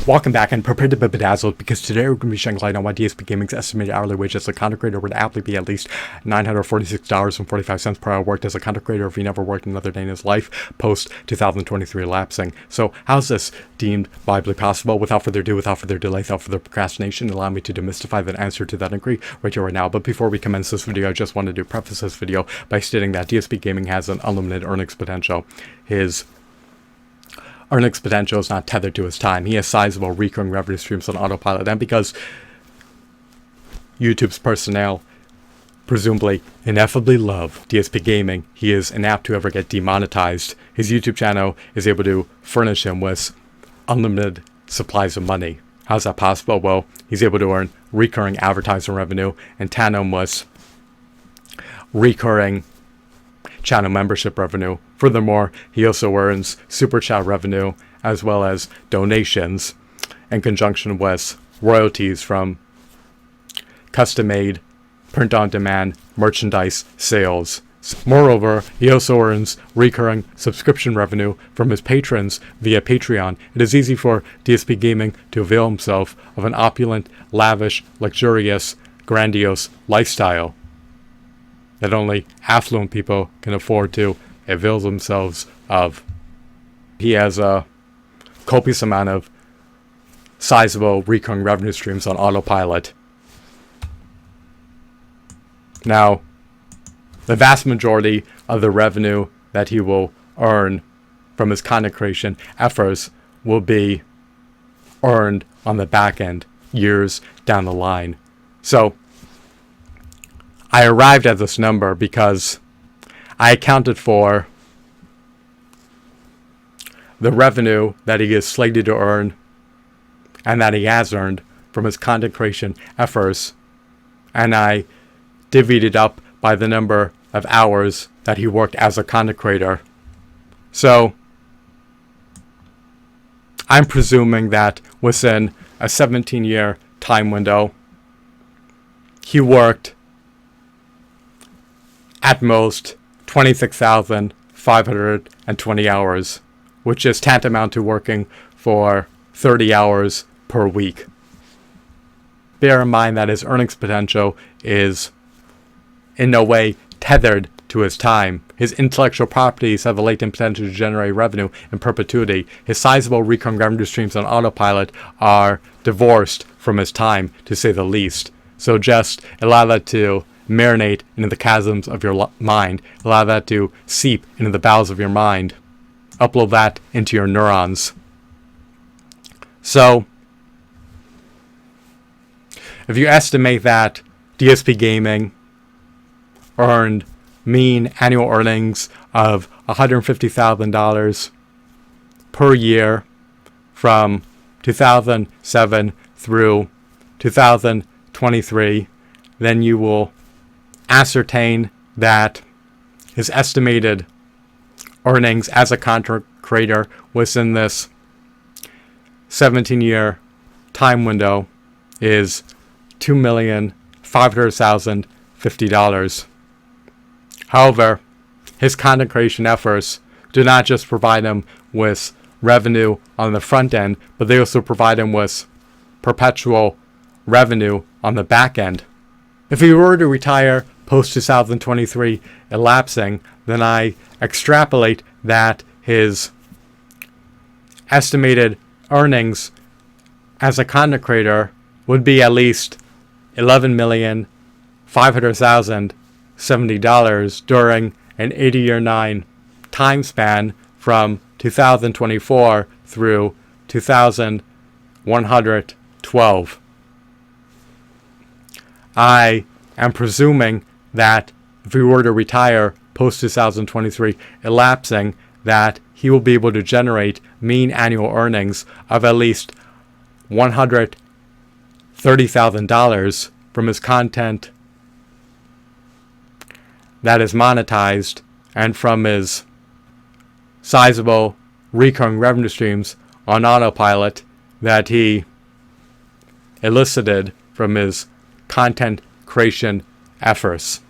Welcome back and prepare to be bedazzled because today we're going to be shining light on why DSPGaming's estimated hourly wage as a content creator would aptly be at least $946.45 per hour worked as a content creator if he never worked another day in his life post 2023 elapsing. So how's this deemed viably possible? Without further ado, without further delay, without further procrastination, allow me to demystify the answer to that inquiry right here right now. But before we commence this video, I just wanted to preface this video by stating that DSPGaming has an unlimited earnings potential. His earnings potential is not tethered to his time. He has sizable recurring revenue streams on autopilot, and because YouTube's personnel presumably ineffably love DSPGaming, he is inapt to ever get demonetized. His YouTube channel is able to furnish him with unlimited supplies of money. How's that possible? Well, he's able to earn recurring advertising revenue in tandem with recurring channel membership revenue. Furthermore, he also earns super chat revenue as well as donations in conjunction with royalties from custom-made, print-on-demand merchandise sales. Moreover, he also earns recurring subscription revenue from his patrons via Patreon. It is easy for DSPGaming to avail himself of an opulent, lavish, luxurious, grandiose lifestyle that only affluent people can afford to avail themselves of. He has a copious amount of sizable recurring revenue streams on autopilot. Now, the vast majority of the revenue that he will earn from his content creation efforts will be earned on the back end years down the line. So, I arrived at this number because I accounted for the revenue that he is slated to earn and that he has earned from his content creation efforts, and I divvied it up by the number of hours that he worked as a content creator. So I'm presuming that within a 17-year time window, he worked at most 26,520 hours, which is tantamount to working for 30 hours per week. Bear in mind that his earnings potential is in no way tethered to his time. His intellectual properties have the latent potential to generate revenue in perpetuity. His sizable recurring revenue streams on autopilot are divorced from his time, to say the least. So just allow that to marinate into the chasms of your mind. Allow that to seep into the bowels of your mind. Upload that into your neurons. So, if you estimate that DSPGaming earned mean annual earnings of $150,000 per year from 2007 through 2023, then you will ascertain that his estimated earnings as a content creator within this 17-year time window is $2,500,050. However, his content creation efforts do not just provide him with revenue on the front end, but they also provide him with perpetual revenue on the back end. If he were to retire post-2023 elapsing, then I extrapolate that his estimated earnings as a content creator would be at least $11,500,070 during an 80-year time span from 2024 through 2112. I am presuming that if he were to retire post-2023 elapsing, that he will be able to generate mean annual earnings of at least $130,000 from his content that is monetized and from his sizable recurring revenue streams on autopilot that he elicited from his content creation efforts.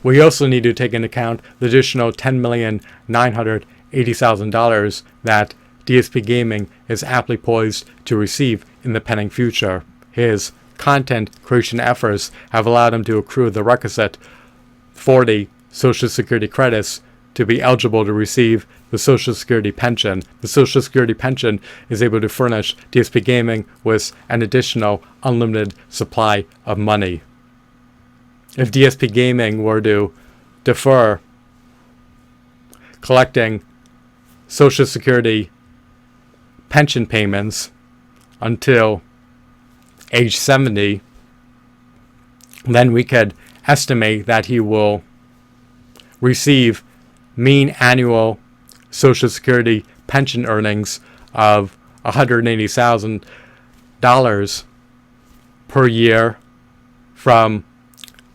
We also need to take into account the additional $10,980,000 that DSP Gaming is aptly poised to receive in the pending future. His content creation efforts have allowed him to accrue the requisite 40 Social Security credits to be eligible to receive the Social Security pension. The Social Security pension is able to furnish DSP Gaming with an additional unlimited supply of money. If DSP Gaming were to defer collecting Social Security pension payments until age 70, then we could estimate that he will receive mean annual Social Security pension earnings of $180,000 per year from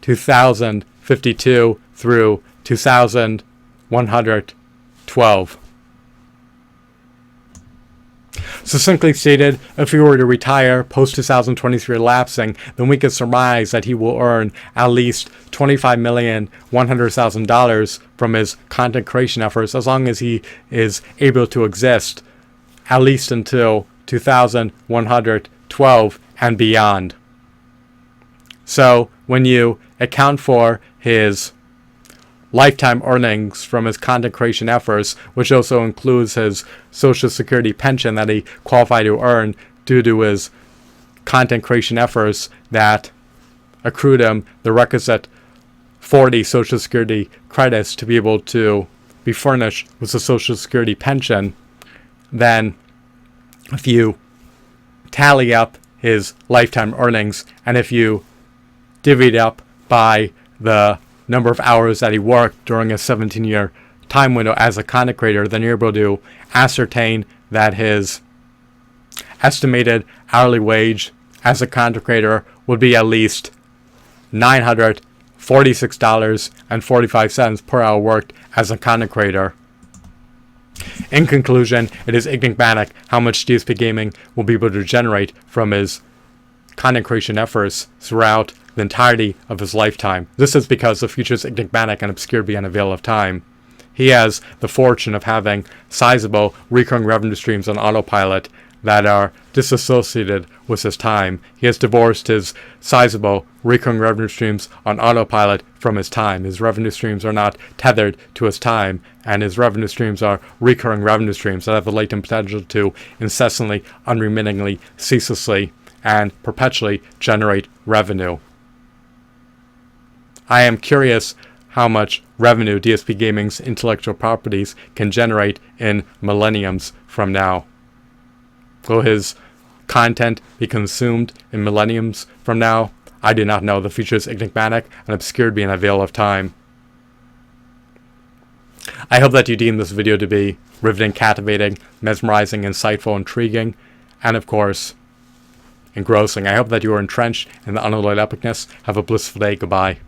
2052 through 2112. Succinctly stated, if he were to retire post-2023 lapsing, then we could surmise that he will earn at least $25,100,000 from his content creation efforts, as long as he is able to exist at least until 2112 and beyond. So when you account for his lifetime earnings from his content creation efforts, which also includes his Social Security pension that he qualified to earn due to his content creation efforts that accrued him the requisite 40 Social Security credits to be able to be furnished with the Social Security pension, then if you tally up his lifetime earnings and if you divvy it up by the number of hours that he worked during a 17-year time window as a content creator, then you're able to ascertain that his estimated hourly wage as a content creator would be at least $946.45 per hour worked as a content creator. In conclusion, it is enigmatic how much DSP Gaming will be able to generate from his content creation efforts throughout the entirety of his lifetime. This is because the future is enigmatic and obscure beyond a veil of time. He has the fortune of having sizable recurring revenue streams on autopilot that are disassociated with his time. He has divorced his sizable recurring revenue streams on autopilot from his time. His revenue streams are not tethered to his time, and his revenue streams are recurring revenue streams that have the latent potential to incessantly, unremittingly, ceaselessly, and perpetually generate revenue. I am curious how much revenue DSP Gaming's intellectual properties can generate in millenniums from now. Will his content be consumed in millenniums from now? I do not know. The future is enigmatic and obscured beyond a veil of time. I hope that you deem this video to be riveting, captivating, mesmerizing, insightful, intriguing, and of course, engrossing. I hope that you are entrenched in the unalloyed epicness. Have a blissful day. Goodbye.